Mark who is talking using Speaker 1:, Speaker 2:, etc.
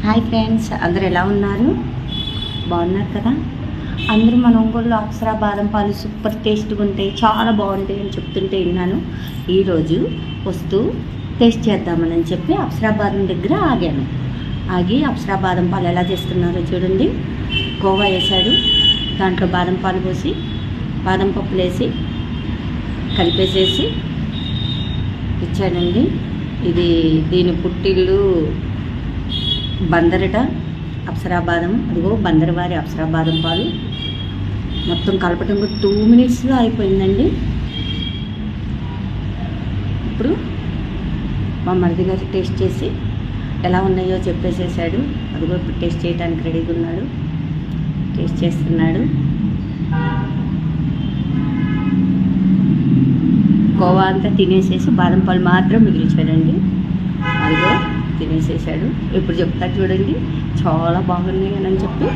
Speaker 1: Hi friends, అందరు ఎలా ఉన్నారు? బాగున్నారు కదా? అందరూ మన ఒంగోలులో అప్సరా బాదం పాలు సూపర్ టేస్ట్గా ఉంటాయి, చాలా బాగుంటాయి అని చెప్తుంటే విన్నాను. ఈరోజు వస్తూ టేస్ట్ చేద్దామని చెప్పి అప్సరా బాదం దగ్గర ఆగి అప్సరా బాదం పాలు ఎలా చేస్తున్నారో చూడండి. కోవా వేసాడు, దాంట్లో బాదం పాలు పోసి బాదం పప్పులు వేసి కలిపేసేసి ఇచ్చాడండి. దీని పుట్టిల్లు బందరట అప్సరా బాదం. అదిగో బందరవారి అప్సరా బాదం పాలు మొత్తం కలపటం 2 మినిట్స్లో అయిపోయిందండి. ఇప్పుడు మా మరిది గారు టేస్ట్ చేసి ఎలా ఉన్నాయో చెప్పేసేసాడు. అదిగో ఇప్పుడు టేస్ట్ చేయడానికి రెడీగా ఉన్నాడు, టేస్ట్ చేస్తున్నాడు. కోవా అంతా తినేసేసి బాదం పాలు మాత్రం మిగిల్చాడండి. అదిగో తినేసేసాడు. ఇప్పుడు చెప్తాడు చూడండి, చాలా బాగున్నాయి అని చెప్పి.